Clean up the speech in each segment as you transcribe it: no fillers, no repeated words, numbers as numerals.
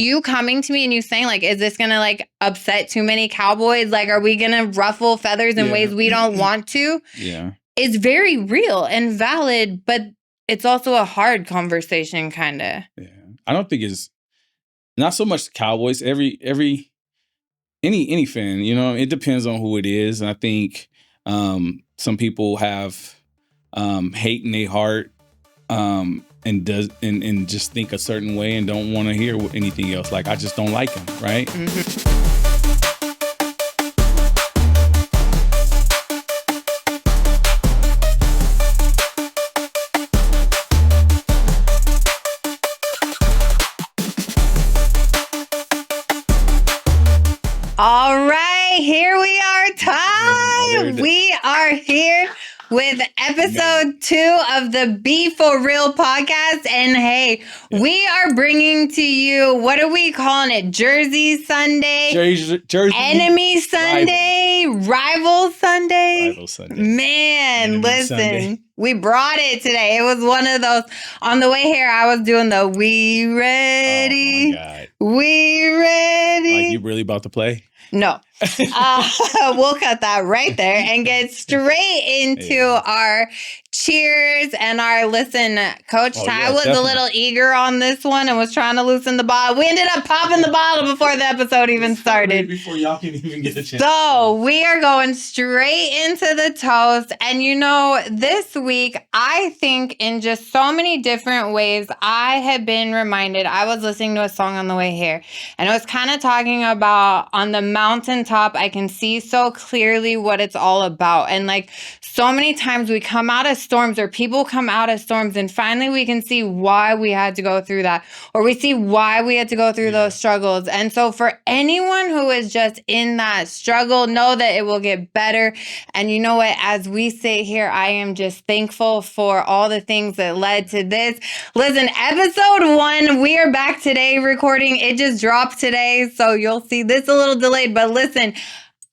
you coming to me and you saying, like, is this going to, like, upset too many Cowboys? Like, are we going to ruffle feathers in ways we don't want to? Yeah. It's very real and valid, but it's also a hard conversation, kind of. Yeah. I don't think it's not so much the Cowboys. Any fan, you know, it depends on who it is. And I think some people have hate in their heart and just think a certain way and don't want to hear anything else. Like, I just don't like them, right? Mm-hmm. All right, here we are, Ty. We are here with episode 2 of the Be4Real podcast. And hey, we are bringing to you, what are we calling it? Jersey Sunday? Jersey. Enemy Sunday? Rival Sunday? Rival Sunday. Man, Enemy listen. Sunday. We brought it today. It was one of those. On the way here, I was doing the we ready? Oh, my God. We ready? Like, you really about to play? No. We'll cut that right there and get straight into our cheers and our listen. Coach Ty was a little eager on this one and was trying to loosen the bottle. We ended up popping the bottle before the episode even started. Before y'all can even get a chance. So we are going straight into the toast. And you know, this week, I think in just so many different ways, I have been reminded. I was listening to a song on the way here, and it was kind of talking about on the mountaintop, I can see so clearly what it's all about. And like so many times we come out of storms, or people come out of storms, and finally we can see why we had to go through that, or we see why we had to go through those struggles. And so for anyone who is just in that struggle, know that it will get better. And you know what, as we sit here, I am just thankful for all the things that led to this. Listen, episode 1, we are back today recording. It just dropped today, so you'll see this a little delayed, but listen,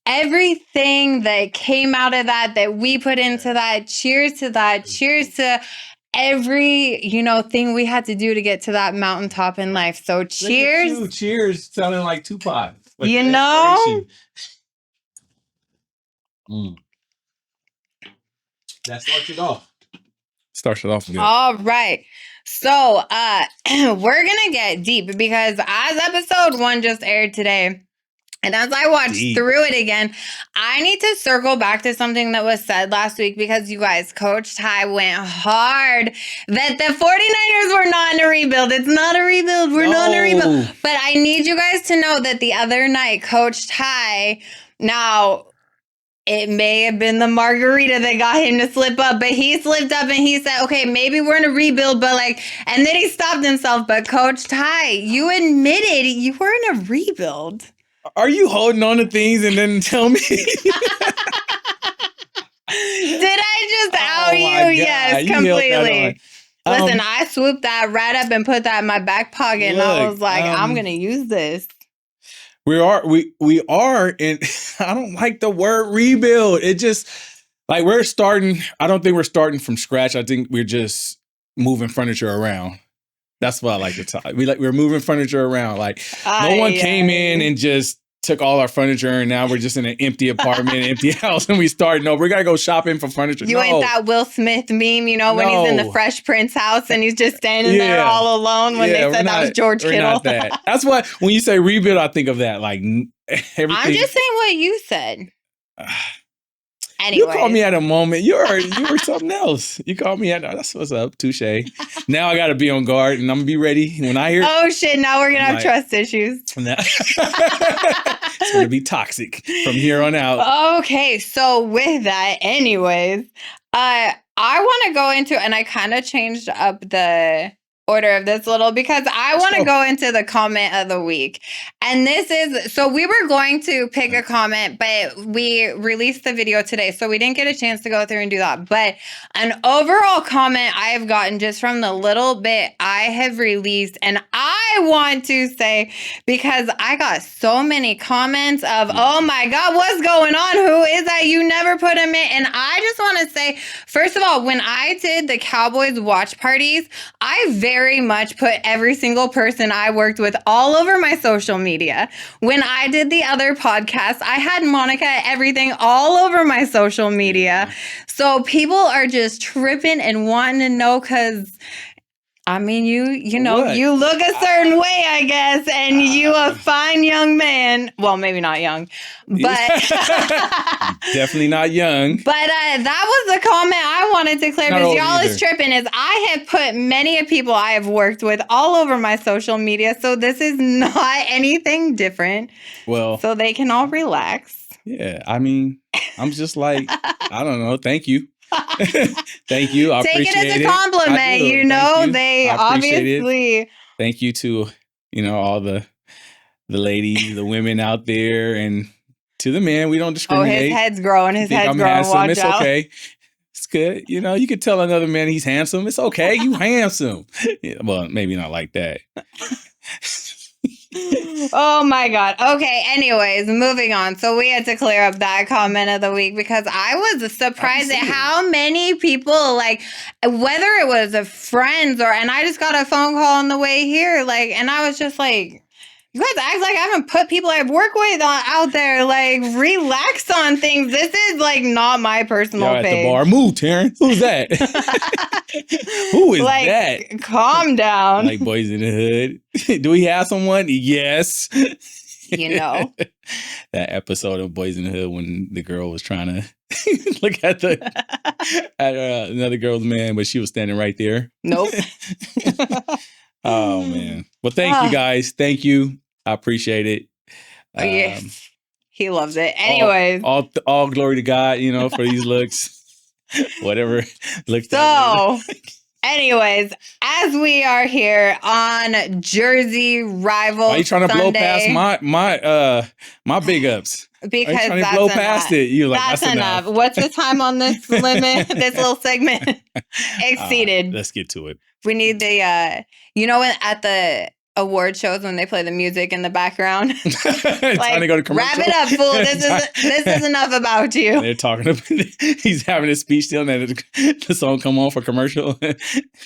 everything that came out of that we put into that, cheers to that, cheers to every, you know, thing we had to do to get to that mountaintop in life. So cheers. Cheers, sounding like Tupac. Like, you know? That starts it off. Starts it off good. All right. So we're gonna get deep because as episode 1 just aired today, and as I watched through it again, I need to circle back to something that was said last week because you guys, Coach Ty went hard that the 49ers were not in a rebuild. It's not a rebuild. We're not in a rebuild. But I need you guys to know that the other night, Coach Ty, now, it may have been the margarita that got him to slip up, but he slipped up and he said, okay, maybe we're in a rebuild, but like, and then he stopped himself. But Coach Ty, you admitted you were in a rebuild. Are you holding on to things and then tell me? Did I just out you? God. Yes, completely. Listen, I swooped that right up and put that in my back pocket, and I was like, I'm going to use this. We are, and I don't like the word rebuild. It just, like, we're starting, I don't think we're starting from scratch. I think we're just moving furniture around. That's what I like to talk. We're moving furniture around. Like, no one came in and just took all our furniture, and now we're just in an empty apartment, empty house, and we start. No, we gotta go shopping for furniture. You ain't that Will Smith meme, you know, when he's in the Fresh Prince house and he's just standing there all alone when they said that was George Kittle. Not that. That's why when you say rebuild, I think of that. Like, everything. I'm just saying what you said. Anyway, you called me at a moment. You were something else. You called me at. That's what's up. Touche. Now I got to be on guard, and I'm gonna be ready when I hear. Oh shit! Now we're gonna have trust issues. It's gonna be toxic from here on out. Okay, so with that, anyways, I want to go into, and I kind of changed up the order of this little because I want to go into the comment of the week. And this is, so we were going to pick a comment, but we released the video today, so we didn't get a chance to go through and do that. But an overall comment I have gotten just from the little bit I have released, and I want to say, because I got so many comments of, oh my God, what's going on? Who is that? You never put him in. And I just want to say, first of all, when I did the Cowboys watch parties, I very very much put every single person I worked with all over my social media. When I did the other podcast, I had Monica everything all over my social media. So people are just tripping and wanting to know because I mean, you know, What? you look a certain way, I guess, and you a fine young man. Well, maybe not young, but definitely not young. But that was the comment I wanted to clear Not because old y'all either. is tripping. Is I have put many of people I have worked with all over my social media, so this is not anything different. Well, So they can all relax. yeah, I mean, I'm just like, I don't know. Thank you. Thank you. I Take appreciate it as a compliment. I do. You Thank know, you. they I appreciate it. obviously. Thank you to, you know, all the ladies, the women out there, and to the men. We don't Oh, discriminate. his head's growing. His Think head's I'm growing. handsome. Watch It's out. okay. It's good. You know, you could tell another man he's handsome. It's okay. You handsome. Yeah, well, maybe not like that. Oh my God. Okay. Anyways, moving on. So we had to clear up that comment of the week because I was surprised at how many people, like, whether it was a friends or, and I just got a phone call on the way here, like, and I was just like, you guys act like I haven't put people I work with out there. Like, relax on things. This is like not my personal Y'all at page. the bar. Move, Taryn. Who's that? Who is like, that? Calm down. Like Boys in the Hood. Do we have someone? Yes. You know. That episode of Boys in the Hood when the girl was trying to look at another girl's man, but she was standing right there. Nope. Oh man. Well, thank you guys. Thank you. I appreciate it. Yes. He loves it. Anyways. All glory to God, you know, for these looks. Whatever looks. So, anyways, as we are here on Jersey Rival Why are you trying to blow Sunday, past my big ups? because Are you trying that's to blow enough. past it? You're like, that's enough. What's the time on this limit? This little segment exceeded. Let's get to it. We need the you know, at the award shows when they play the music in the background. Trying to go to commercial. Wrap it up, fool. This is enough about you. They're talking about he's having a speech still and then the song come on for commercial. Oh,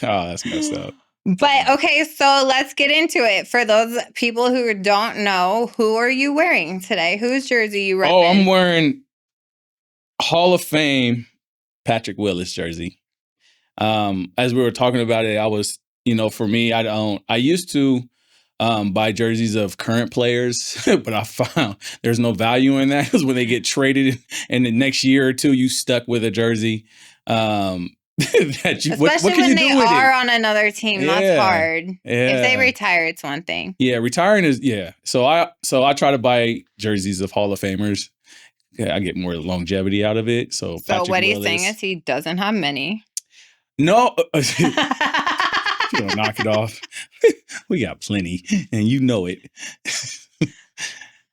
that's messed up. But okay, so let's get into it. For those people who don't know, who are you wearing today? Whose jersey you repping? Oh, I'm wearing Hall of Fame Patrick Willis jersey. As we were talking about it, I was, you know, for me, I used to buy jerseys of current players, but I found there's no value in that because when they get traded in the next year or two, you stuck with a jersey. Especially what can when you they do with are it? on another team. Yeah. That's hard. Yeah. If they retire, it's one thing. Yeah, retiring is So I try to buy jerseys of Hall of Famers. Yeah, I get more longevity out of it. So Patrick what he's Willis. saying is he doesn't have many. No. You don't knock it off. We got plenty, and you know it.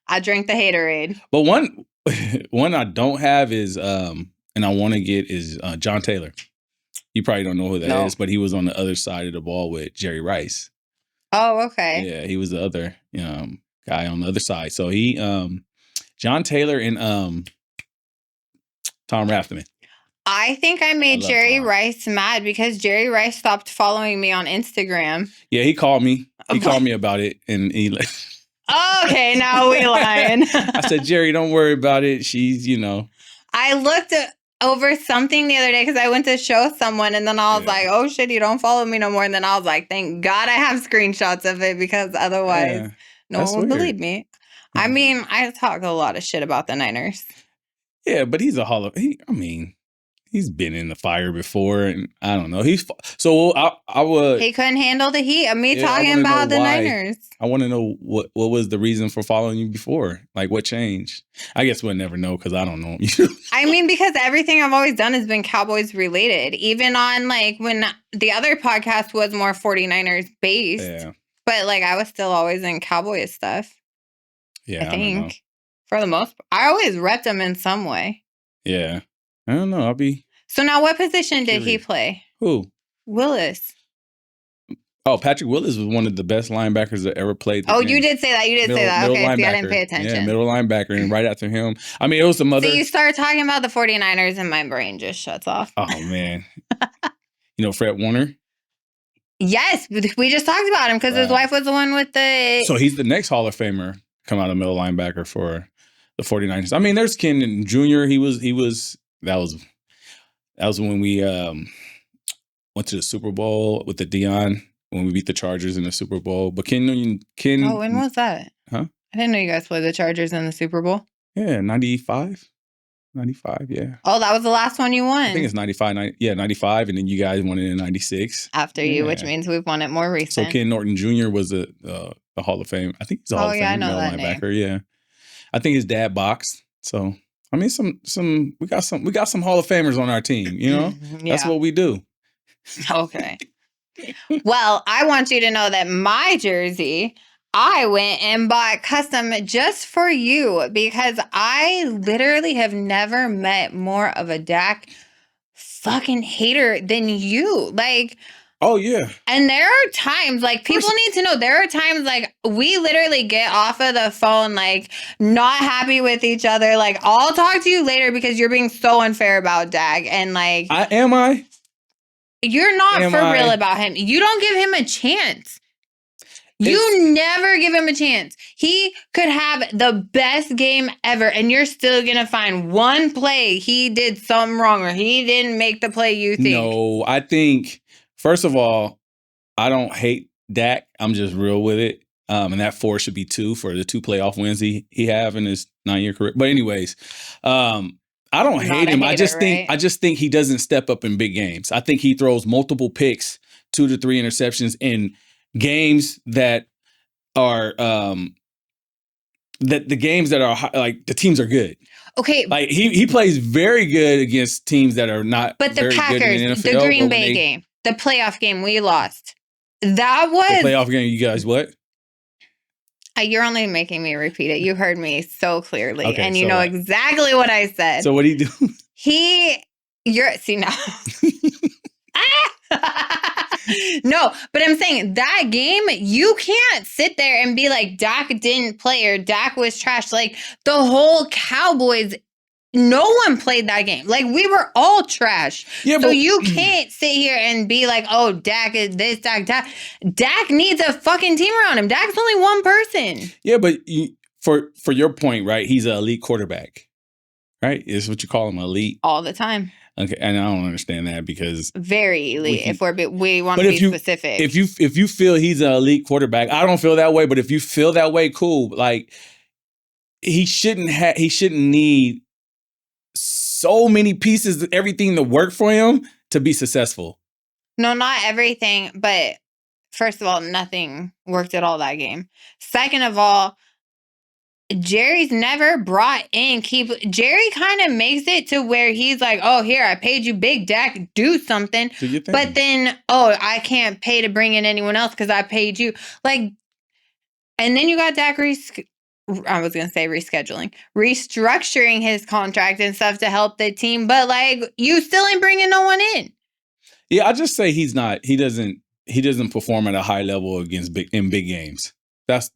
I drink the haterade. But one I don't have is and I want to get is John Taylor. You probably don't know who that is, but he was on the other side of the ball with Jerry Rice. Oh, okay. Yeah, he was the other guy on the other side. So he John Taylor and Tom Rathman. I think I made Jerry Tom. Rice mad because Jerry Rice stopped following me on Instagram. Yeah, he called me. He called me about it, and he like. Okay, now we lying. I said, Jerry, don't worry about it. She's, I looked over something the other day because I went to show someone, and then I was like, "Oh shit, you don't follow me no more." And then I was like, "Thank God I have screenshots of it because otherwise, no one would believe me." I mean, I talk a lot of shit about the Niners. Yeah, but he's he's been in the fire before, and I don't know. I would. He couldn't handle the heat of me talking about the Niners. I want to know what was the reason for following you before? Like, what changed? I guess we'll never know because I don't know. I mean, because everything I've always done has been Cowboys related. Even on like when the other podcast was more 49ers based. Yeah. But like I was still always in Cowboys stuff. Yeah, I think. For the most part. I always repped him in some way. Yeah. I don't know. So now what position did he play? Who? Willis. Oh, Patrick Willis was one of the best linebackers that ever played. Oh, you did say that. Okay, see, I didn't pay attention. Yeah, middle linebacker. And right after him, it was some other. So you start talking about the 49ers and my brain just shuts off. Oh, man. Fred Warner? Yes, we just talked about him because his wife was the one with the... So he's the next Hall of Famer come out of middle linebacker for the 49ers. I mean, there's Ken Jr. That was when we went to the Super Bowl with the Dion, when we beat the Chargers in the Super Bowl. But Ken Oh, when was that? Huh? I didn't know you guys played the Chargers in the Super Bowl. Yeah, 95. 95, yeah. Oh, that was the last one you won. I think it's 95, 95, and then you guys won it in 96. After you, which means we've won it more recent. So Ken Norton Jr. was the Hall of Fame. I think he's a Hall of Fame. I know that linebacker, yeah. I think his dad boxed. So I mean, we got some Hall of Famers on our team, you know? That's what we do. Okay. Well, I want you to know that my jersey, I went and bought custom just for you because I literally have never met more of a Dak fucking hater than you. Like, oh, yeah. And there are times, like, people need to know, there are times, like, we literally get off of the phone, like, not happy with each other. Like, I'll talk to you later because you're being so unfair about Dak. And, like... Am I? You're not real about him. You don't give him a chance. You never give him a chance. He could have the best game ever, and you're still going to find one play he did something wrong or he didn't make the play you think. No, I think, first of all, I don't hate Dak. I'm just real with it. And that 4 should be 2 for the 2 playoff wins he have in his 9-year career. But anyways, I don't hate him. I just think he doesn't step up in big games. I think he throws multiple picks, 2 to 3 interceptions in games that are that the games that are like the teams are good. Okay, like he plays very good against teams that are not. But the very Packers, good in the, NFL, the Green Bay game, the playoff game we lost. That was the playoff game. You guys what? You're only making me repeat it. You heard me so clearly, okay, and you know exactly what I said. So what do you do? See now. No, but I'm saying that game, you can't sit there and be like, Dak didn't play or Dak was trash. Like, the whole Cowboys, no one played that game. Like, we were all trash. Yeah, so you can't sit here and be like, oh, Dak is this, Dak. Dak needs a fucking team around him. Dak's only one person. Yeah, but for your point, right, he's an elite quarterback, right? Is what you call him, elite? All the time. Okay, and I don't understand that because very elite. We want to be specific. If you feel he's an elite quarterback, I don't feel that way. But if you feel that way, cool. Like he shouldn't need so many pieces of everything to work for him to be successful. No, not everything. But first of all, nothing worked at all that game. Second of all, Jerry's never brought in Jerry kind of makes it to where he's like, oh, here, I paid you big, Dak, do something. But then, oh, I can't pay to bring in anyone else because I paid you. Like, and then you got Dak restructuring his contract and stuff to help the team. But like, you still ain't bringing no one in. Yeah, I just say he doesn't perform at a high level in big games. That's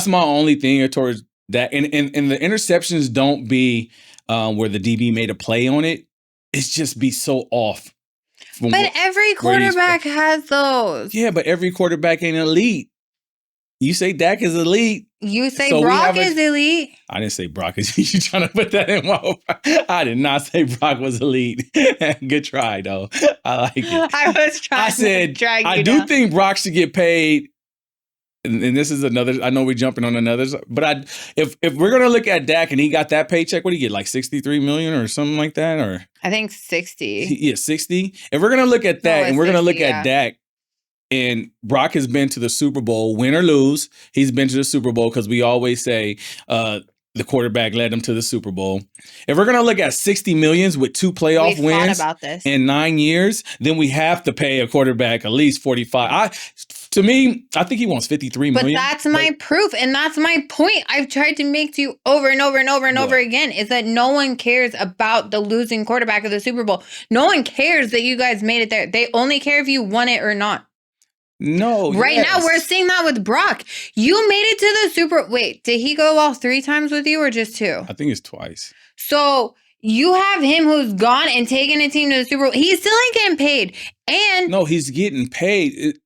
my only thing towards that. And the interceptions don't be where the DB made a play on it. It's just be so off. But every quarterback has those. Yeah, but every quarterback ain't elite. You say Dak is elite. You say Brock is elite. I didn't say Brock is elite. You trying to put that in my... I did not say Brock was elite. Good try, though. I like it. I was trying to drag you down. Think Brock should get paid. And this is another, I know we're jumping on another, but if we're going to look at Dak and he got that paycheck, what do you get, like 63 million or something like that? Or I think 60. Yeah, 60. If we're going to look at that and we're going to look at Dak, and Brock has been to the Super Bowl, win or lose, he's been to the Super Bowl because we always say the quarterback led him to the Super Bowl. If we're going to look at 60 millions with 2 playoff wins in 9 years, then we have to pay a quarterback at least 45. To me, I think he wants 53 million. But that's my proof, and that's my point. I've tried to make to you over and over and over and over again, is that no one cares about the losing quarterback of the Super Bowl. No one cares that you guys made it there. They only care if you won it or not. No. Right now, we're seeing that with Brock. You made it to the Super... Wait, did he go all 3 times with you or just 2? I think it's twice. So you have him who's gone and taken a team to the Super Bowl. He still ain't getting paid. And no, he's getting paid.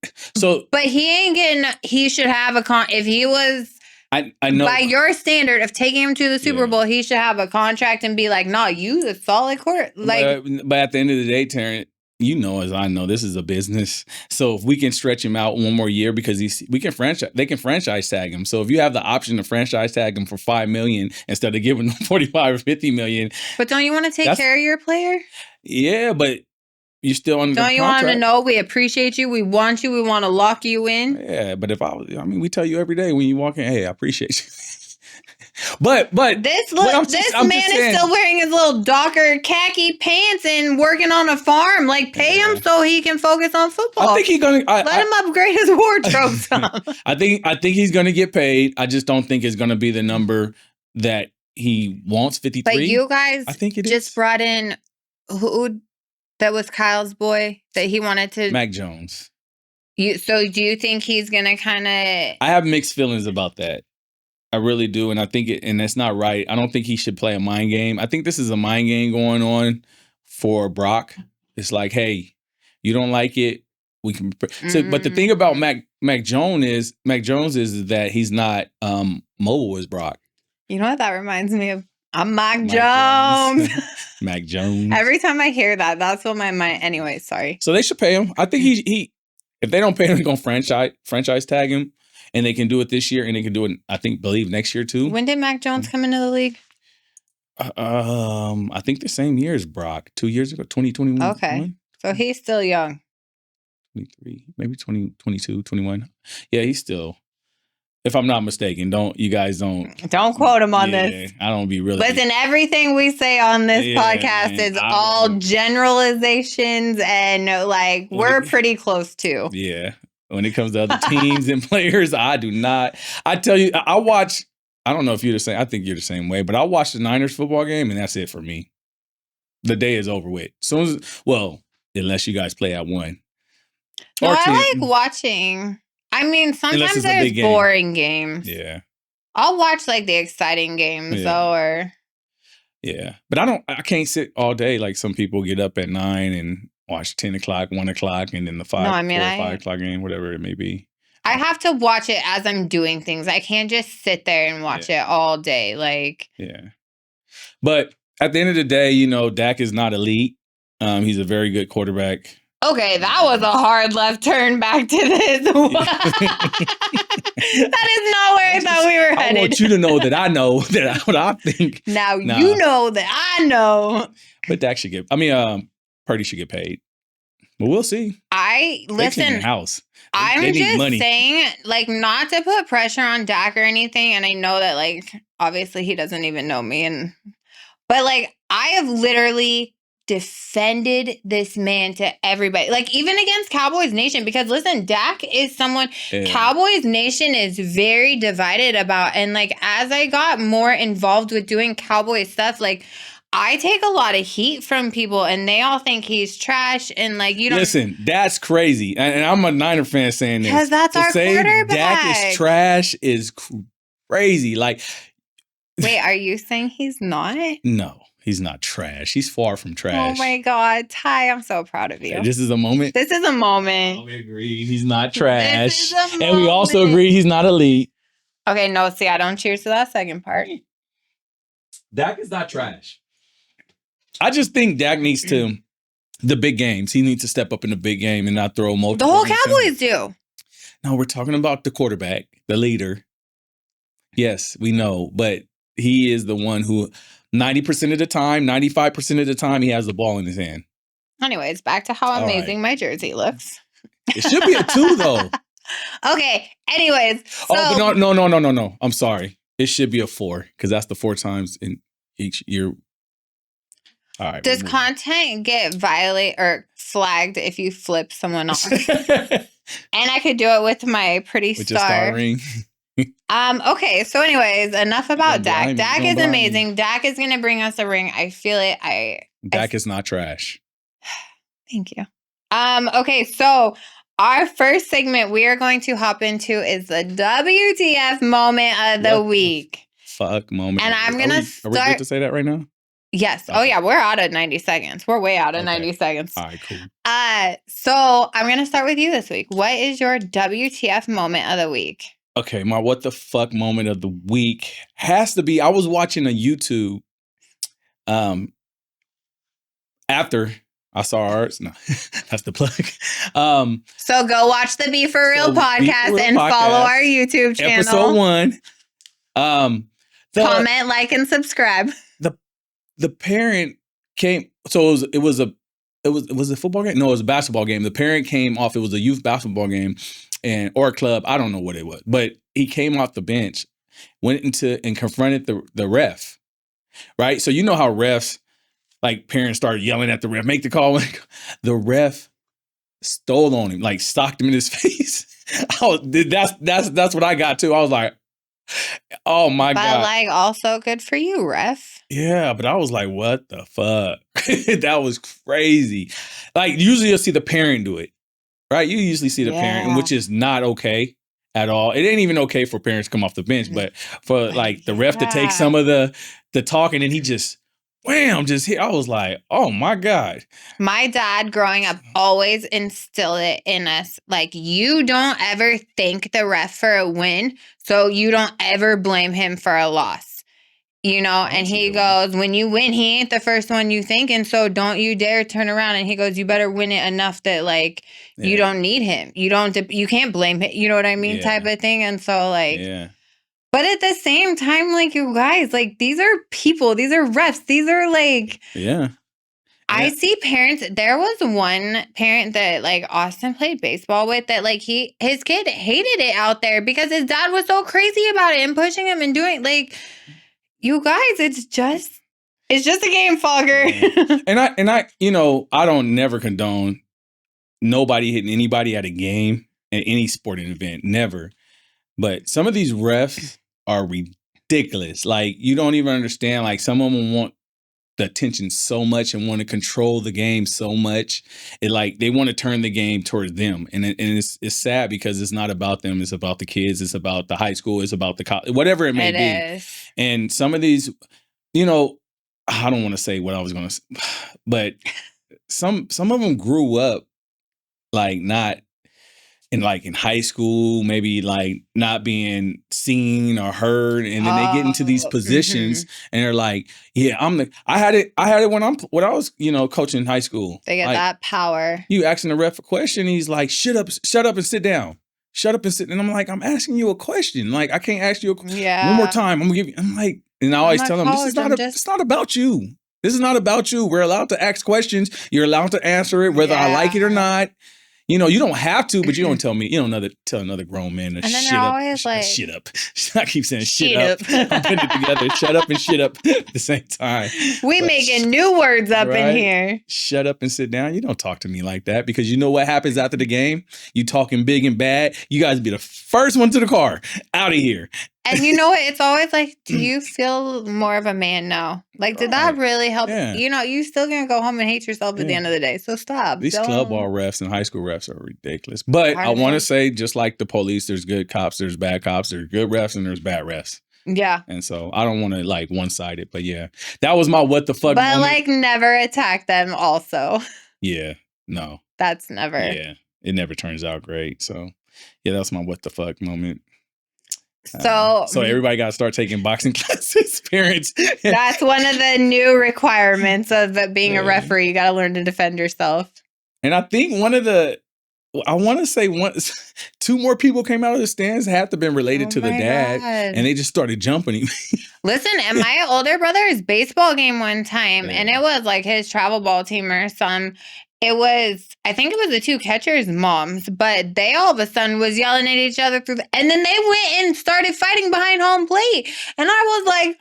But he ain't getting, he should have if he was, I know. By your standard of taking him to the Super Bowl, he should have a contract and be like, no, you a solid court. Like, but at the end of the day, Terrence, you know, as I know, this is a business. So if we can stretch him out one more year, because they can franchise tag him. So if you have the option to franchise tag him for $5 million instead of giving them $45 or $50 million. But don't you want to take care of your player? Yeah, but you're still on the contract. Don't you want him to know we appreciate you? We want you. We want to lock you in. Yeah, but we tell you every day when you walk in, hey, I appreciate you. But this man is still wearing his little Docker khaki pants and working on a farm. Like, pay him so he can focus on football. I think he's gonna let him upgrade his wardrobe some. I think he's gonna get paid. I just don't think it's gonna be the number that he wants. 53. But you guys, I think it just brought in who? That was Kyle's boy that he wanted to. Mac Jones. So do you think he's gonna kind of? I have mixed feelings about that. I really do, and I think and that's not right. I don't think he should play a mind game. I think this is a mind game going on for Brock. It's like, hey, you don't like it, we can. So, but the thing about Mac Jones is that he's not mobile as Brock. You know what that reminds me of? I'm Mac Jones. Mac Jones. Every time I hear that, that's what my mind. Anyway, sorry. So they should pay him. I think he if they don't pay him, they're gonna franchise tag him. And they can do it this year, and they can do it, believe next year too. When did Mac Jones come into the league? I think the same year as Brock, 2 years ago, 2021. Okay, so he's still young. 23, maybe 20, 22, 21. Yeah, he's still. If I'm not mistaken, don't quote him on this. I don't be really. Listen, everything we say on this podcast is all generalizations, and we're pretty close to. Yeah. When it comes to other teams and players, I do not. I tell you, I watch. I don't know if you're the same. I think you're the same way, but I watch the Niners football game, and that's it for me. The day is over with. Unless you guys play at 1. No, I like watching. I mean, sometimes there's boring games. Yeah, I'll watch the exciting games though, yeah. But I can't sit all day like some people get up at 9 and watch 10 o'clock, 1 o'clock, and then the 4 or 5 o'clock game, whatever it may be. I have to watch it as I'm doing things. I can't just sit there and watch it all day. Yeah. But at the end of the day, Dak is not elite. He's a very good quarterback. Okay, that was a hard left turn back to this. That is not where I thought we were headed. I want you to know that I know what I think. Now you know that I know. But Dak should get. Purdy should get paid. But we'll see. Listen. House. I'm just saying, not to put pressure on Dak or anything, and I know that, obviously he doesn't even know me, but I have literally defended this man to everybody, even against Cowboys Nation, because listen, Dak is someone Cowboys Nation is very divided about, and as I got more involved with doing Cowboy stuff, I take a lot of heat from people, and they all think he's trash, and you don't listen. That's crazy, and I'm a Niner fan saying this because that's our quarterback. Dak is trash is crazy. Wait, are you saying he's not? No, he's not trash. He's far from trash. Oh my God, Ty, I'm so proud of you. This is a moment. This is a moment. Oh, we agree. He's not trash, and we also agree he's not elite. Okay, no, see, I don't cheers to that second part. Dak is not trash. I just think Dak needs to, the big games. He needs to step up in the big game and not throw multiple. The whole Cowboys do. No, we're talking about the quarterback, the leader. Yes, we know, but he is the one who 90% of the time, 95% of the time, he has the ball in his hand. Anyways, back to how amazing my jersey looks. It should be a 2, though. Okay, anyways. So, but no. I'm sorry. It should be a 4, because that's the 4 times in each year. All right. Does content get violated or flagged if you flip someone off? And I could do it with my pretty star ring. Okay, so anyways, enough about Dak. Dak is amazing. Dak is going to bring us a ring. I feel it. Dak is not trash. Thank you. Okay, so our first segment we are going to hop into is the WTF moment of the week. Fuck moment. And I'm going to start. Are we good to say that right now? Yes. Okay. Oh yeah, we're out of 90 seconds. We're way out of 90 seconds. All right, cool. So I'm gonna start with you this week. What is your WTF moment of the week? Okay, my what the fuck moment of the week has to be, I was watching a YouTube after I saw ours. No, that's the plug. So go watch the Be4Real podcast and follow our YouTube channel. Episode 1. Comment, like, and subscribe. The parent came, so it was a football game? No, it was a basketball game. The parent came off, it was a youth basketball game or a club. I don't know what it was, but he came off the bench, went into and confronted the ref, right? So you know how refs, like parents started yelling at the ref, make the call. The ref stole on him, like socked him in his face. That's what I got too. I was like, oh my God. But like also good for you, ref. Yeah, but I was like, what the fuck? That was crazy. Like usually you'll see the parent do it, right? You usually see the parent, which is not okay at all. It ain't even okay for parents to come off the bench, but for like the ref to take some of the talking and he just wham, just hit. I was like, oh my God. My dad growing up always instilled it in us. Like, you don't ever thank the ref for a win, so you don't ever blame him for a loss. You know, and he goes, when you win, he ain't the first one you think, and so don't you dare turn around. And he goes, you better win it enough that like you don't need him. You can't blame him. You know what I mean? Type of thing. And so like, but at the same time, like you guys, like these are people, these are refs, these are like, I see parents. There was one parent that like Austin played baseball with that like his kid hated it out there because his dad was so crazy about it and pushing him and doing like. You guys, it's just a game, Fogger. And I, you know, I don't never condone nobody hitting anybody at a game at any sporting event, never. But some of these refs are ridiculous. Like you don't even understand. Like some of them want the attention so much and want to control the game so much. It like they want to turn the game towards them, and it's sad because it's not about them. It's about the kids. It's about the high school. It's about the college, whatever it may be. And some of these, you know, I don't want to say what I was going to say, but some of them grew up like not in high school, maybe like not being seen or heard, and then they get into these positions and they're like, yeah, I had it when I was, you know, coaching high school. They get like, that power. You asking the ref a question, he's like, shut up and sit down. Shut up and sit. And I'm like, I'm asking you a question. Like, I can't ask you one more time. I'm gonna give you. I'm like, and I always tell them, it's not about you. This is not about you. We're allowed to ask questions. You're allowed to answer it, whether I like it or not. You know, you don't have to, but you don't tell me. You don't tell another grown man to shit up. Always like, shit up. I keep saying shit up. I'm putting it together. Shut up and shit up at the same time. We making new words up in here. Shut up and sit down. You don't talk to me like that because you know what happens after the game? You talking big and bad. You guys be the first one to the car. Out of here. And you know what? It's always like, do you feel more of a man now? Like, did that really help? Yeah. You know, you still gonna go home and hate yourself at the end of the day. So stop. These club ball refs and high school refs are ridiculous. But I want to say, just like the police, there's good cops, there's bad cops, there's good refs, and there's bad refs. Yeah. And so I don't want to like one-sided, but yeah, that was my what the fuck moment. Like never attack them also. Yeah. No. That's never. Yeah. It never turns out great. So yeah, that's my what the fuck moment. So everybody got to start taking boxing classes, parents. That's one of the new requirements of being a referee. You got to learn to defend yourself. And I think I want to say two more people came out of the stands, have to have been related to the dad, and they just started jumping him. Listen, at my older brother's baseball game one time, and it was like his travel ball team or some. I think it was the two catchers' moms, but they all of a sudden was yelling at each other and then they went and started fighting behind home plate. And I was like,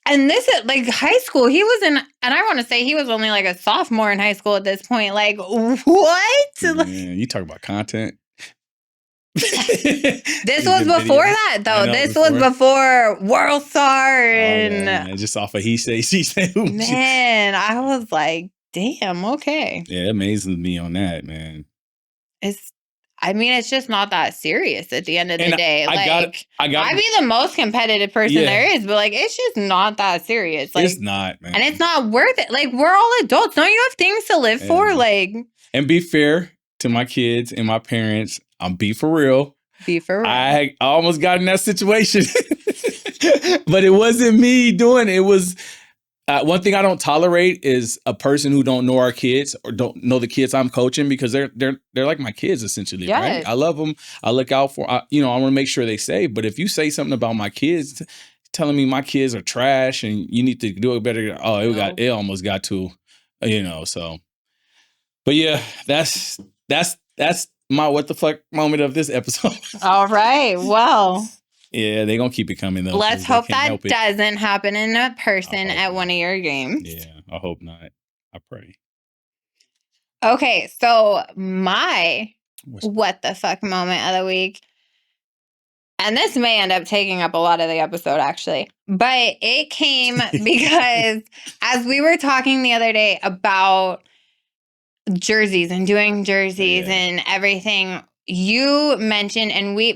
and this is like high school. He was and I want to say he was only like a sophomore in high school at this point. Like, what? Man, you talk about content. This was before that, though. This was before World Star and just off of he say, she say. Man, I was like, damn, okay. Yeah, it amazes me on that, man. I mean, it's just not that serious at the end of the day. I'd be the most competitive person there is, but like, it's just not that serious. Like, it's not, man. And it's not worth it. Like, we're all adults. Don't you have things to live for? Like, and be fair to my kids and my parents. I'm Be4Real. Be4Real. I almost got in that situation, but it wasn't me doing it. It was one thing I don't tolerate is a person who don't know our kids or don't know the kids I'm coaching, because they're like my kids essentially. Yes. Right? I love them. I look out for. I want to make sure they safe. But if you say something about my kids, telling me my kids are trash and you need to do it better, it almost got to, So, but yeah, that's my what the fuck moment of this episode. All right. Well. Yeah, they're going to keep it coming, though. Let's hope that doesn't happen in a person at one of your games. Yeah, I hope not. I pray. Okay, so my what the fuck moment of the week, and this may end up taking up a lot of the episode, actually, but it came because as we were talking the other day about jerseys and doing jerseys and everything, you mentioned,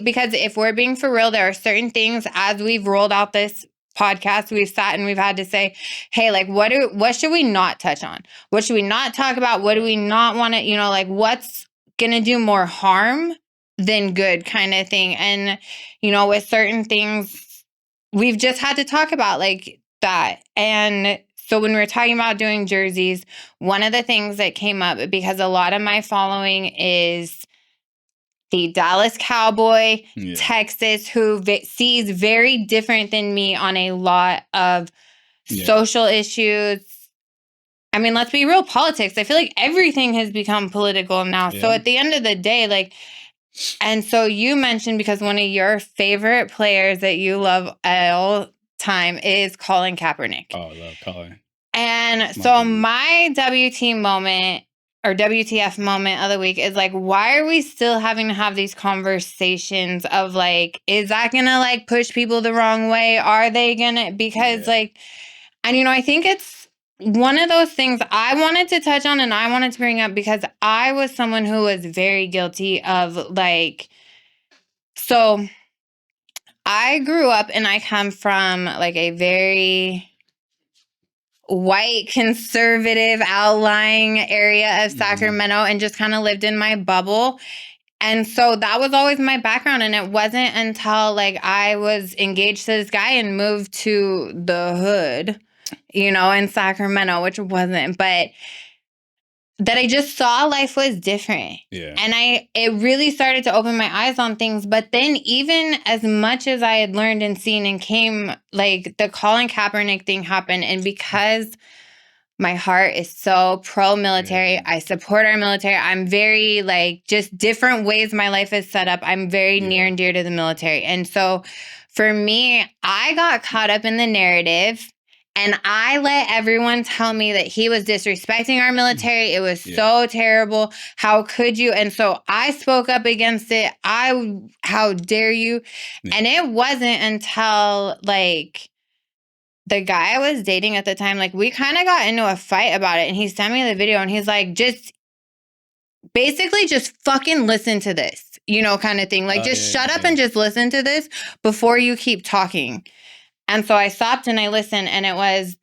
because if we're being for real, there are certain things as we've rolled out this podcast, we've sat and we've had to say, hey, like, what should we not touch on? What should we not talk about? What do we not want to, like, what's going to do more harm than good kind of thing? And, with certain things, we've just had to talk about like that. And so when we were talking about doing jerseys, one of the things that came up, because a lot of my following is the Dallas Cowboy, Texas, who sees very different than me on a lot of social issues. I mean, let's be real, politics. I feel like everything has become political now. Yeah. So at the end of the day, like, and so you mentioned, because one of your favorite players that you love all time is Colin Kaepernick. Oh, I love Colin. And so my WT moment or WTF moment of the week is like, why are we still having to have these conversations of like, is that gonna like push people the wrong way? Are they gonna, because like, and I think it's one of those things I wanted to touch on and I wanted to bring up, because I was someone who was very guilty of like, so I grew up and I come from like a very white, conservative, outlying area of Sacramento and just kind of lived in my bubble. And so that was always my background. And it wasn't until like I was engaged to this guy and moved to the hood, in Sacramento, which wasn't, but that I just saw life was different. Yeah. And it really started to open my eyes on things. But then even as much as I had learned and seen and came, like the Colin Kaepernick thing happened. And because my heart is so pro-military, I support our military. I'm very like just different ways my life is set up. I'm very near and dear to the military. And so for me, I got caught up in the narrative. And I let everyone tell me that he was disrespecting our military. It was so terrible. How could you? And so I spoke up against it. How dare you? Yeah. And it wasn't until like the guy I was dating at the time, like we kind of got into a fight about it. And he sent me the video and he's like, just fucking listen to this, kind of thing. Like shut up and just listen to this before you keep talking. And so I stopped and I listened, and it was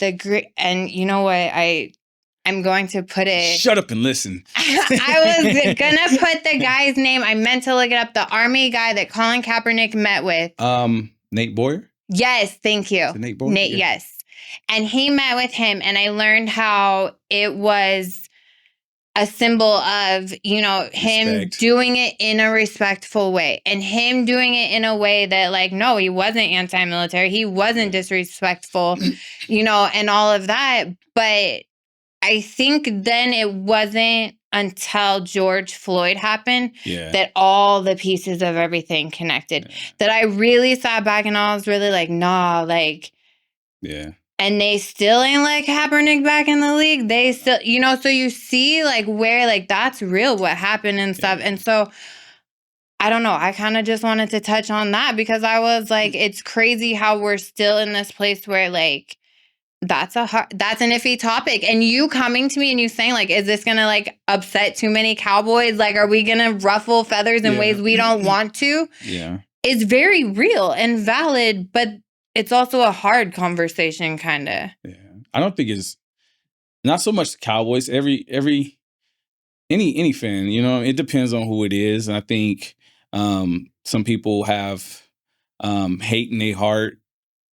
and you know what? I'm going to put it. Shut up and listen. I was going to put the guy's name. I meant to look it up. The Army guy that Colin Kaepernick met with. Nate Boyer? Yes, thank you. Nate Boyer? Nate, yes. And he met with him, and I learned how it was a symbol of, him doing it in a respectful way and him doing it in a way that like, no, he wasn't anti-military. He wasn't disrespectful, and all of that. But I think then it wasn't until George Floyd happened that all the pieces of everything connected, that I really sat back and I was really like, nah, like, and they still ain't let Kaepernick back in the league. They still, so you see like where like that's real what happened and stuff. And so I don't know. I kind of just wanted to touch on that because I was like, it's crazy how we're still in this place where like That's an iffy topic. And you coming to me and you saying, like, is this going to, like, upset too many Cowboys? Like, are we going to ruffle feathers in ways we don't want to? Yeah. It's very real and valid, but it's also a hard conversation, kind of. Yeah. I don't think it's not so much the Cowboys. Any fan, you know, it depends on who it is. And I think some people have hate in their heart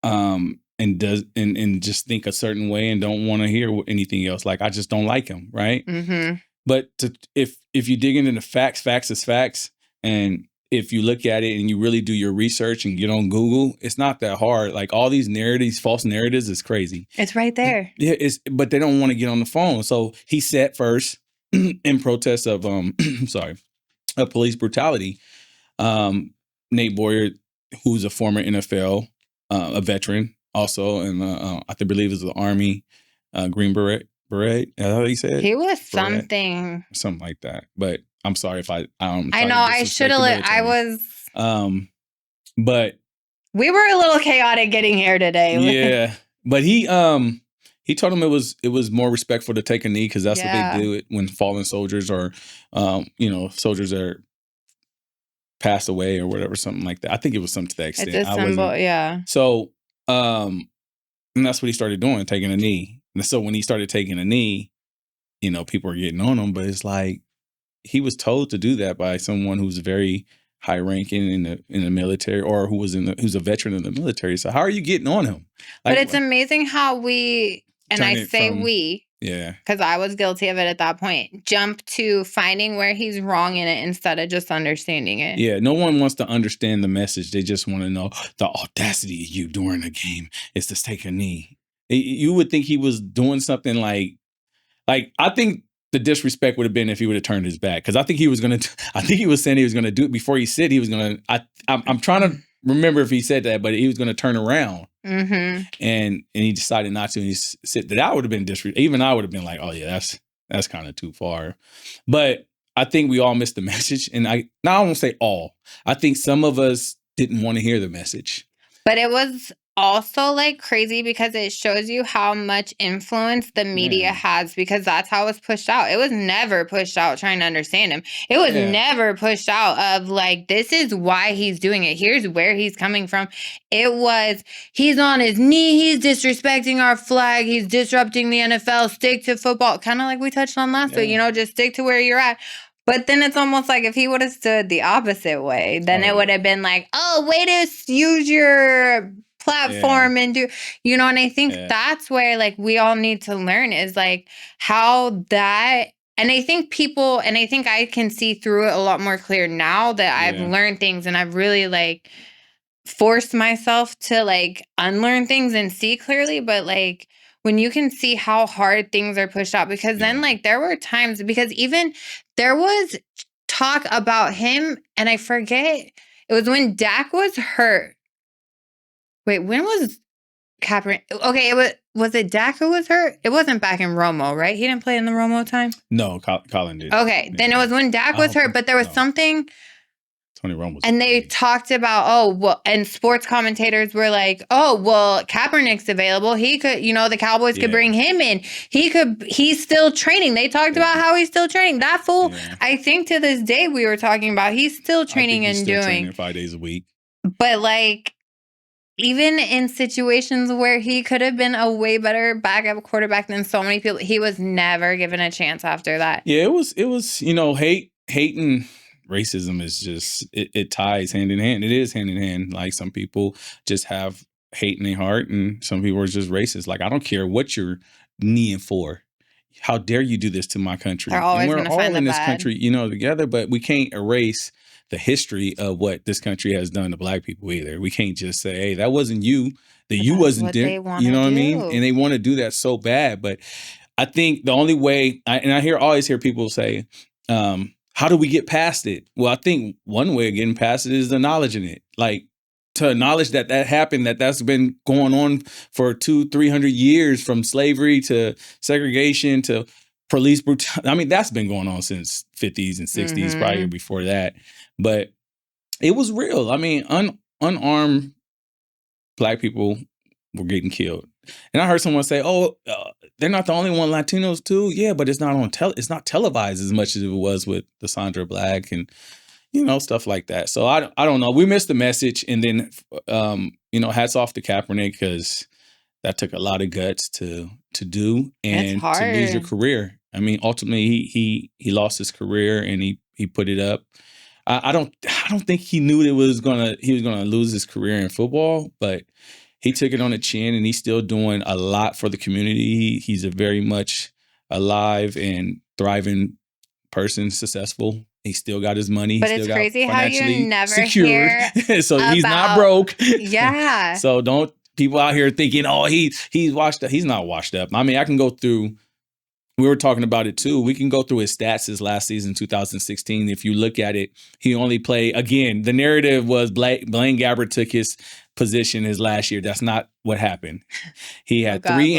and just think a certain way and don't want to hear anything else. Like, I just don't like him, right? Mm-hmm. But if you dig into the facts is facts, and if you look at it and you really do your research and get on Google, it's not that hard. Like, all these false narratives is crazy. It's right there. Yeah, but they don't want to get on the phone. So he said first in protest of of police brutality. Nate Boyer, who's a former NFL a veteran, also, and I believe is the Army Green Beret. Is that what he said? He was something like that. But I'm sorry if I know I should have. I was. But we were a little chaotic getting here today. Yeah, but he told him it was more respectful to take a knee, because that's what they do when fallen soldiers or soldiers are passed away or whatever, something like that. I think it was something to that extent. It's a symbol, yeah. So, and that's what he started doing, taking a knee. And so when he started taking a knee, people were getting on him, but it's like he was told to do that by someone who's very high ranking in the military, or who's a veteran in the military. So how are you getting on him? But it's amazing how we, and I say we, yeah, because I was guilty of it at that point, jump to finding where he's wrong in it instead of just understanding it. Yeah, no one wants to understand the message. They just want to know the audacity of you during a game is to take a knee. You would think he was doing something like I think the disrespect would have been if he would have turned his back, because I think he was saying he was gonna do it before he said he was gonna. I'm trying to remember if he said that, but he was gonna turn around. Mm-hmm. And he decided not to. And he said that would have been disrespectful. Even I would have been like, oh yeah, that's kind of too far. But I think we all missed the message. And I won't say all. I think some of us didn't want to hear the message. But it was also like crazy because it shows you how much influence the media has, because that's how it was pushed out. It was never pushed out trying to understand him. It was never pushed out of like, this is why he's doing it. Here's where he's coming from. It was, he's on his knee. He's disrespecting our flag. He's disrupting the NFL. Stick to football. Kind of like we touched on last week, just stick to where you're at. But then it's almost like if he would have stood the opposite way, then it would have been like, oh, way to use your platform and do, and I think that's where like we all need to learn is like how that, and I think I can see through it a lot more clear now that I've learned things, and I've really like forced myself to like unlearn things and see clearly. But like when you can see how hard things are pushed out, because then like there were times, because even there was talk about him, and I forget, it was when Dak was hurt. Wait, when was Kaepernick? Okay, was it Dak who was hurt? It wasn't back in Romo, right? He didn't play in the Romo time? No, Colin did. Okay, then it was when Dak was hurt, but there was something. Tony Romo. And they talked about, and sports commentators were like, oh, well, Kaepernick's available. He could, the Cowboys could bring him in. He's still training. They talked about how he's still training. That fool, I think to this day we were talking about, he's still training and doing. Training 5 days a week. But like, even in situations where he could have been a way better backup quarterback than so many people, he was never given a chance after that. Yeah, it was, hate and racism is just, it ties hand in hand. It is hand in hand. Like, some people just have hate in their heart, and some people are just racist. Like, I don't care what you're kneeling for. How dare you do this to my country? They're always and we're all in this bad. country, together, but we can't erase the history of what this country has done to Black people either. We can't just say, hey, that wasn't you, you wasn't there. You know what I mean? And they want to do that so bad. But I think the only way, I always hear people say, how do we get past it? Well, I think one way of getting past it is acknowledging it. Like, to acknowledge that happened, that's been going on for 200-300 years, from slavery to segregation to police brutality. I mean, that's been going on since 50s and 60s, probably before that. But it was real. I mean, unarmed Black people were getting killed. And I heard someone say, "Oh, they're not the only one. Latinos too." Yeah, but it's not on it's not televised as much as it was with the Sandra Black and stuff like that. So I don't know. We missed the message, and then hats off to Kaepernick because that took a lot of guts to do and to lose your career. I mean, ultimately he lost his career and he put it up. I don't think he knew he was gonna lose his career in football, but he took it on the chin and he's still doing a lot for the community. He's a very much alive and thriving person, successful. He still got his money. But he still it's crazy got how you never secured. So he's not broke. Yeah. So don't people out here thinking, oh, he's washed up. He's not washed up. I mean, I can go through. We were talking about it too. We can go through his stats his last season, 2016. If you look at it, he only played, again, the narrative was Blaine Gabbert took his position his last year. That's not what happened. He had three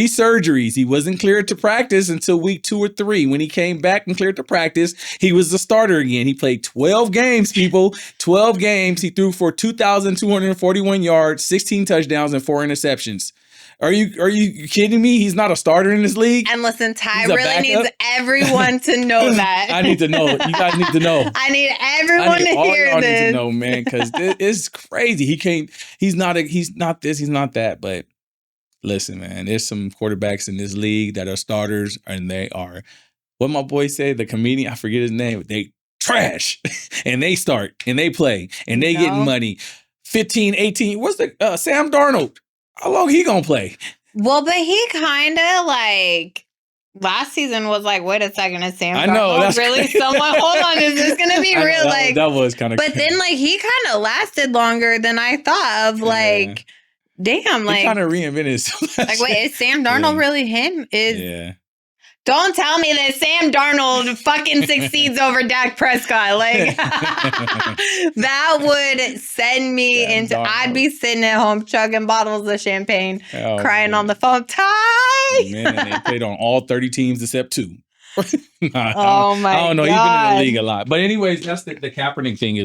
surgeries. He wasn't cleared to practice until week 2 or 3. When he came back and cleared to practice, he was the starter again. He played 12 games, people. 12 games. He threw for 2,241 yards, 16 touchdowns, and 4 interceptions. Are you kidding me? He's not a starter in this league. And listen, Ty really needs everyone to know that. I need to know. You guys need to know. I need everyone to hear all this. Need to know, man, because it's crazy. He's not this. He's not that. But listen, man, there's some quarterbacks in this league that are starters, and they are what my boy said. The comedian, I forget his name. They trash, and they start and they play and they getting money. 15, 18. What's the Sam Darnold? How long he gonna play? Well, but he kind of like last season was like, wait a second, is Sam Darnold really crazy. Someone? Hold on, is this gonna be real? That was kind of. But then like he kind of lasted longer than I thought of. Like, damn, like he kind of reinvented himself. Like, wait, is Sam Darnold really him? Don't tell me that Sam Darnold fucking succeeds over Dak Prescott. Like, that would send me into... I'd be sitting at home chugging bottles of champagne, crying on the phone. Ty! Man, they played on all 30 teams except 2. I don't know. God. He's been in the league a lot. But anyways, that's the Kaepernick thing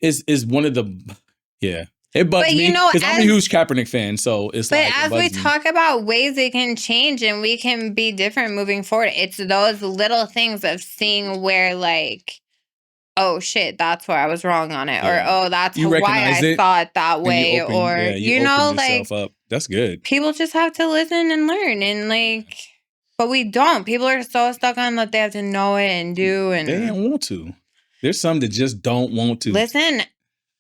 is one of the... Yeah. It bugs me because I'm a huge Kaepernick fan, so it's but as we talk about ways it can change and we can be different moving forward, it's those little things of seeing where like, oh shit, that's where I was wrong on it, or oh, that's why I thought that way, or like that's good. People just have to listen and learn, and like, but we don't. People are so stuck on that they have to know it and do, and they don't want to. There's some that just don't want to listen.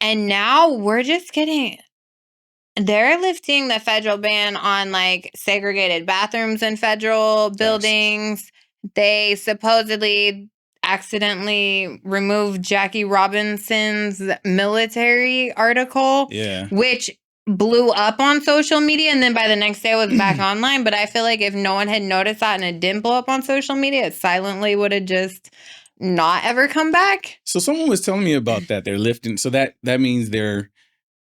And now we're just they're lifting the federal ban on like segregated bathrooms in federal buildings. They supposedly accidentally removed Jackie Robinson's military article, which blew up on social media. And then by the next day it was back online. But I feel like if no one had noticed that and it didn't blow up on social media, it silently would have just not ever come back. So someone was telling me about that. They're lifting. So that means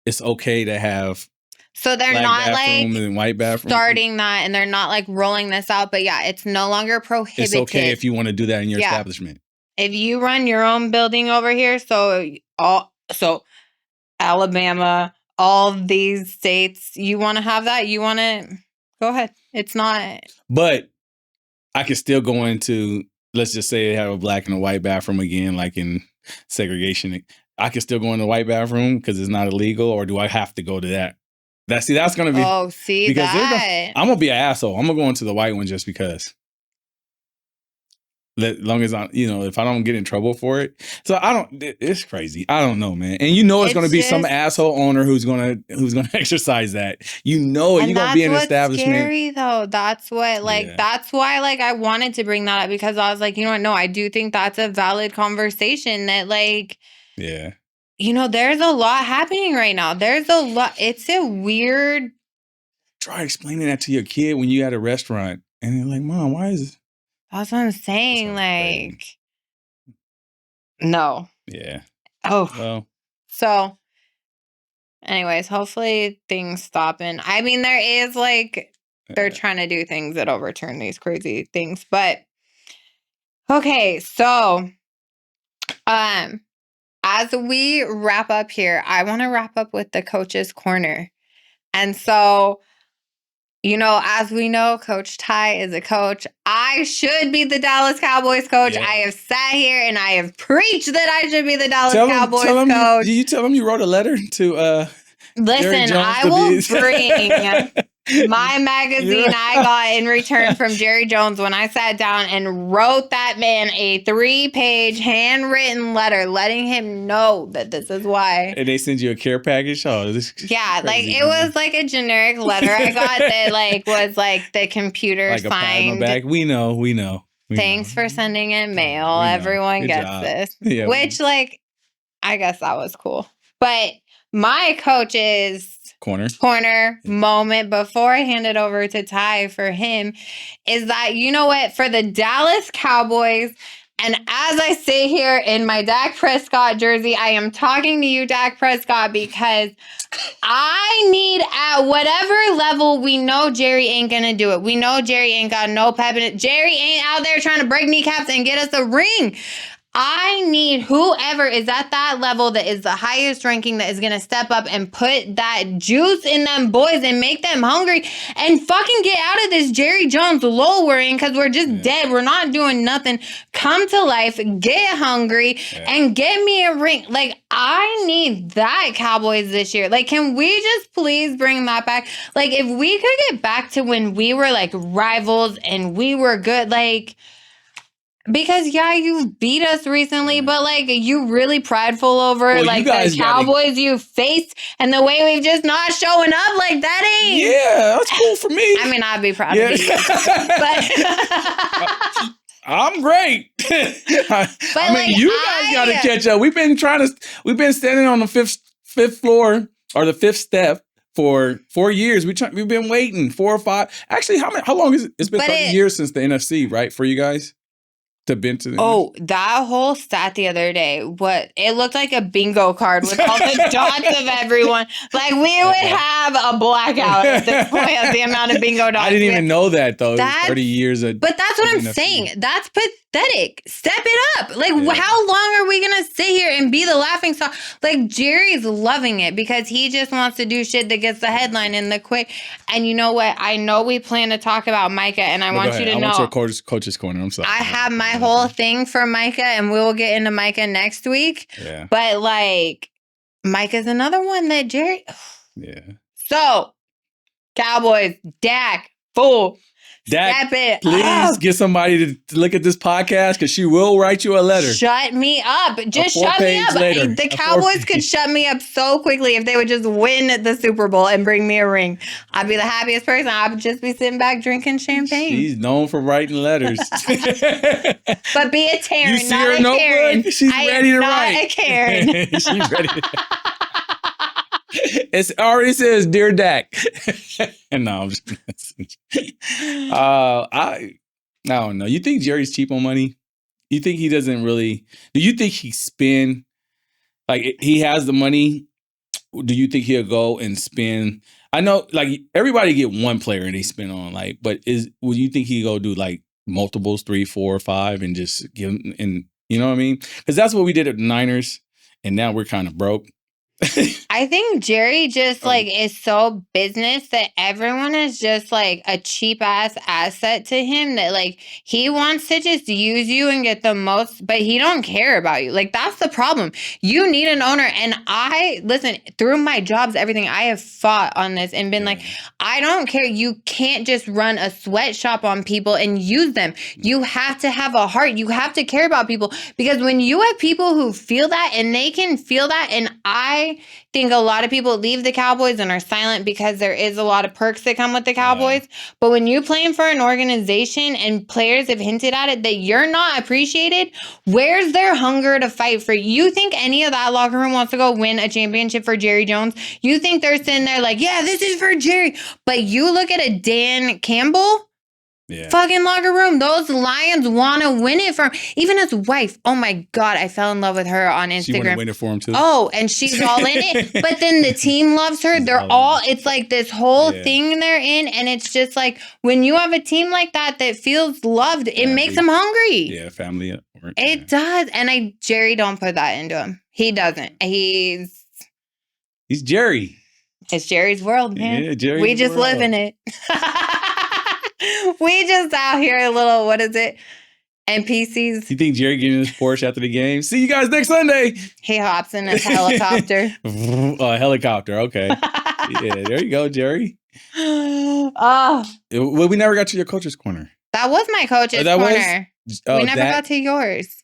it's okay to have. So they're not like and white bathroom starting that, and they're not like rolling this out. But yeah, it's no longer prohibited. It's okay if you want to do that in your establishment. If you run your own building over here, so Alabama, all these states, you want to have that, you want to go ahead. It's not. But I could still go into. Let's just say they have a black and a white bathroom again, like in segregation. I can still go in the white bathroom because it's not illegal, or do I have to go to that? That's going to be... Oh, see because that? I'm going to be an asshole. I'm going to go into the white one just because. As long as if I don't get in trouble for it. So it's crazy. I don't know, man. And it's going to be some asshole owner who's going to exercise that. You're going to be in an establishment. That's scary though. That's what that's why like I wanted to bring that up, because I was like, you know what? No, I do think that's a valid conversation that like, there's a lot happening right now. There's a lot. It's a weird. Try explaining that to your kid when you at a restaurant and they're like, Mom, why is that's what I'm saying. Like, no. Yeah. Oh. Well. So, anyways, hopefully things stop. And I mean, there is like, they're trying to do things that overturn these crazy things. But, okay. So, as we wrap up here, I want to wrap up with the coach's corner. And so, you know, as we know, Coach Ty is a coach. I should be the Dallas Cowboys coach. Yeah. I have sat here and I have preached that I should be the Dallas Tell Cowboys him, coach. you tell him you wrote a letter to Listen, I will bring my magazine I got in return from Jerry Jones when I sat down and wrote that man a 3-page handwritten letter letting him know that this is why. And they send you a care package? Oh, this yeah, like it was like a generic letter I got that like was like the computer like signed. A pat on the back. We know. Thanks for sending in mail. Everyone gets this. Yeah, which like, I guess that was cool. But my coach's corner moment before I hand it over to Ty for him is that, you know what, for the Dallas Cowboys, and as I sit here in my Dak Prescott jersey, I am talking to you, Dak Prescott, because I need, at whatever level, we know Jerry ain't going to do it. We know Jerry ain't got no pep in it. Jerry ain't out there trying to break kneecaps and get us a ring. I need whoever is at that level that is the highest ranking that is going to step up and put that juice in them boys and make them hungry and fucking get out of this Jerry Jones lowering because we're just dead. We're not doing nothing. Come to life, get hungry, and get me a ring. Like, I need that Cowboys this year. Like, can we just please bring that back? Like, if we could get back to when we were like rivals and we were good, like... Because, yeah, you beat us recently, but, like, you really prideful over, like, the Cowboys you faced and the way we've just not showing up, like, that ain't... Yeah, that's cool for me. I mean, I'd be proud of you. But... I'm great. I mean, like, you guys got to catch up. We've been standing on the fifth floor or the fifth step for 4 years. We've been waiting 4 or 5. Actually, how long is it? It's been 30 years since the NFC, right, for you guys? That whole stat the other day, it looked like a bingo card with all the dots of everyone. Like, we would have a blackout at this point of the amount of bingo dots. I didn't even know that, though. 30 years of... But that's what I'm saying. That's pathetic. Step it up. Like, how long are we going to sit here and be the laughing stock? Like, Jerry's loving it because he just wants to do shit that gets the headline in the quick. And you know what? I know we plan to talk about Micah, and I want you to know... I want your coach's corner. I'm sorry. I have my whole thing for Micah, and we will get into Micah next week. Yeah. But, like, Micah's another one that Jerry... Yeah. So, Cowboys, Dak, fool. Dak, step it please up. get somebody to look at this podcast because she will write you a letter. Shut me up. Just shut me up. Later. The Cowboys could shut me up so quickly if they would just win the Super Bowl and bring me a ring. I'd be the happiest person. I'd just be sitting back drinking champagne. She's known for writing letters. But be a Taryn, you see not her a notebook? Karen. She's ready to write. Not a Karen. She's ready to It already says, "Dear Dak." No, I'm just I don't know. You think Jerry's cheap on money? You think he doesn't really? Do you think he spend like he has the money? Do you think he'll go and spend? I know, like everybody get one player and they spend on but would you think he'd go do like multiples, 3, 4, 5, and just give them? And you know what I mean? Because that's what we did at the Niners, and now we're kind of broke. I think Jerry just is so business that everyone is just like a cheap ass asset to him that he wants to just use you and get the most, but he don't care about you. Like, that's the problem. You need an owner. And listen, through my jobs, everything, I have fought on this and been I don't care. You can't just run a sweatshop on people and use them. You have to have a heart. You have to care about people, because when you have people who feel that and they can feel that, and I think a lot of people leave the Cowboys and are silent because there is a lot of perks that come with the Cowboys. But when you're playing for an organization and players have hinted at it that you're not appreciated, where's their hunger to fight for you? You think any of that locker room wants to go win a championship for Jerry Jones? You think they're sitting there like, yeah, this is for Jerry. But you look at a Dan Campbell fucking locker room. Those Lions want to win it from even his wife. Oh my God, I fell in love with her on Instagram. She want to win it for him too. Oh, and she's all in it. But then the team loves her. It's like this whole thing they're in, and it's just like when you have a team like that that feels loved, it makes them hungry. Yeah, family. It does, and Jerry don't put that into him. He doesn't. He's Jerry. It's Jerry's world, man. Yeah, Jerry's We just world. live in it. We just out here a little, what is it? NPCs. You think Jerry getting his Porsche after the game? See you guys next Sunday. He hops in a helicopter. Helicopter. Okay. Yeah, there you go, Jerry. Oh, Well, we never got to your coach's corner. that was my coach's corner. We never got to yours.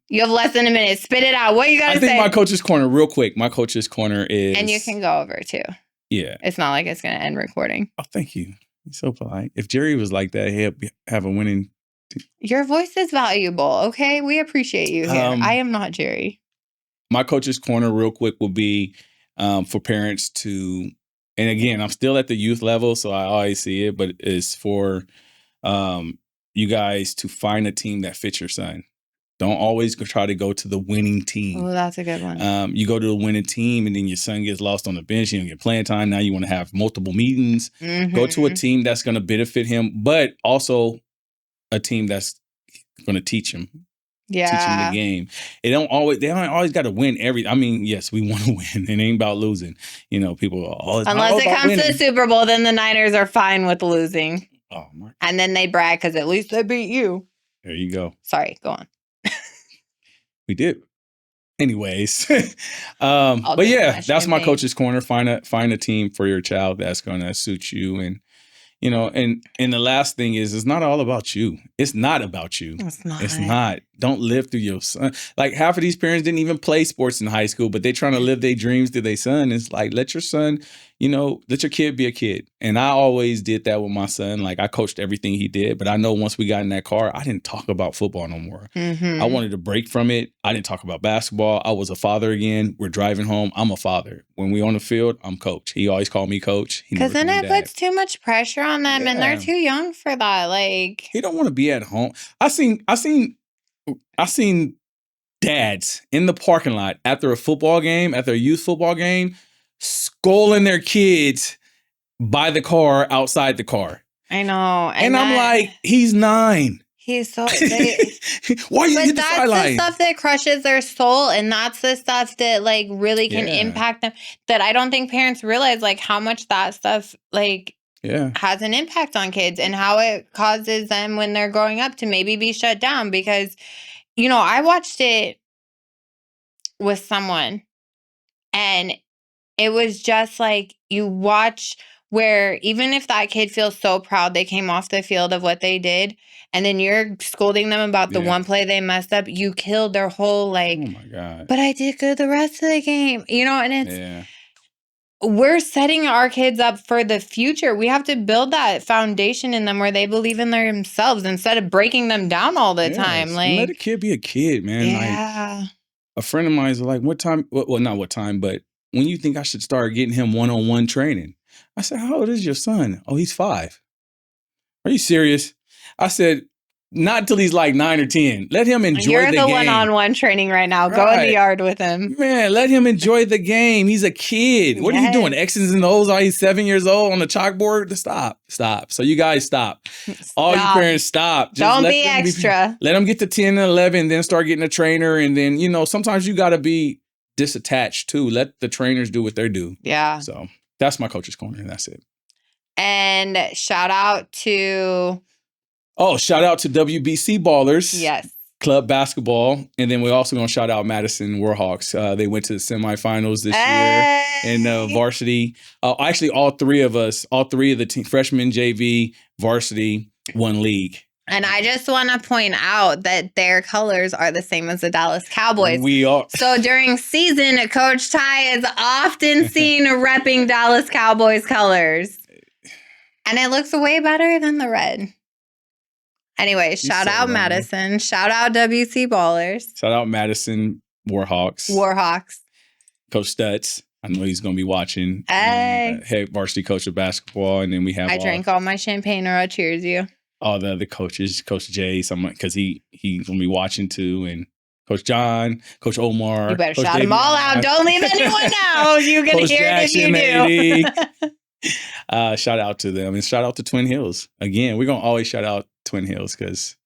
You have less than a minute. Spit it out. What you got to say? I think my coach's corner, real quick. My coach's corner is... And you can go over, too. Yeah. It's not like it's going to end recording. Oh, thank you. You're so polite. If Jerry was like that, he'd have a winning... Your voice is valuable, okay? We appreciate you here. I am not Jerry. My coach's corner, real quick, will be for parents to... And again, I'm still at the youth level, so I always see it, but it's for you guys to find a team that fits your son. Don't always try to go to the winning team. Oh, that's a good one. You go to the winning team, and then your son gets lost on the bench. You don't get playing time. Now you want to have multiple meetings. Mm-hmm. Go to a team that's going to benefit him, but also a team that's going to teach him. Yeah. Teach him the game. They don't always got to win I mean, yes, we want to win. It ain't about losing. You know, people are all unless it comes to the Super Bowl, then the Niners are fine with losing. Oh my. And then they brag because at least they beat you. There you go. Sorry, go on. We did. Anyways. But yeah, that's my coach's corner. Find a team for your child that's gonna suit you. And you know, and the last thing is, it's not all about you. It's not about you. It's not. It's not. Don't live through your son. Like half of these parents didn't even play sports in high school, but they're trying to live their dreams through their son. It's like, let your son, you know, let your kid be a kid. And I always did that with my son. Like I coached everything he did, but I know once we got in that car, I didn't talk about football no more. Mm-hmm. I wanted to break from it. I didn't talk about basketball. I was a father again. We're driving home. I'm a father. When we on the field, I'm coach. He always called me coach. Because then it puts too much pressure on them, and they're too young for that. Like he don't want to be at home. I seen dads in the parking lot after a youth football game, scolding their kids by the car, outside the car. I know. And I'm like, he's 9. He's so... Why are you hit the sideline? That's the stuff that crushes their soul, and that's the stuff that like really can impact them, that I don't think parents realize like how much that stuff like has an impact on kids and how it causes them when they're growing up to maybe be shut down. Because, you know, I watched it with someone and it was just like you watch where even if that kid feels so proud they came off the field of what they did, and then you're scolding them about the one play they messed up, you killed their whole like, oh my God, but I did good the rest of the game, you know, and it's, we're setting our kids up for the future. We have to build that foundation in them where they believe in themselves instead of breaking them down all the time. Like, let a kid be a kid, man. Yeah. Like, a friend of mine is like, what time? Well, not what time, but when you think I should start getting him one-on-one training? I said, how old is your son? Oh, he's 5. Are you serious? I said, not till he's like 9 or 10. Let him enjoy the game. You're the one-on-one training right now. Go in the yard with him. Man, let him enjoy the game. He's a kid. What are you doing? X's and O's? Are he's 7 years old on the chalkboard? Stop. So you guys stop. All you parents stop. Just don't be extra. Let them get to 10 and 11, then start getting a trainer. And then, you know, sometimes you got to be disattached too. Let the trainers do what they do. Yeah. So that's my coach's corner. And that's it. And shout out to WBC Ballers. Yes. Club basketball. And then we're also going to shout out Madison Warhawks. They went to the semifinals this year in varsity. Actually, all three of the team, freshman, JV, varsity, won league. And I just want to point out that their colors are the same as the Dallas Cowboys. We are. So during season, Coach Ty is often seen repping Dallas Cowboys colors. And it looks way better than the red. Anyway, shout out Madison. Shout out WC Ballers. Shout out Madison Warhawks. Coach Stutz. I know he's going to be watching. Hey. Head varsity coach of basketball. And then we have... I drank all my champagne or I'll cheers you. All the other coaches, Coach Jay, because he's going to be watching too, and Coach John, Coach Omar. You better Coach shout David, them all out. Don't leave anyone out. You can hear it if you do. Shout out to them, and shout out to Twin Hills. Again, we're going to always shout out Twin Hills because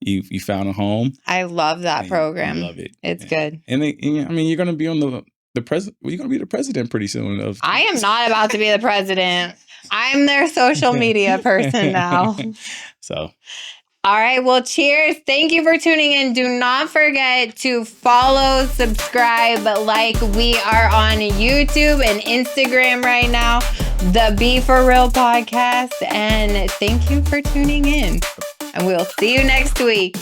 you found a home. I love that and program. you love it. It's good. And I mean, you're going to be on the president. You're going to be the president pretty soon. I am not about to be the president. I'm their social media person now. So. All right. Well, cheers. Thank you for tuning in. Do not forget to follow, subscribe, like. We are on YouTube and Instagram right now, the Be4Real podcast. And thank you for tuning in. And we'll see you next week.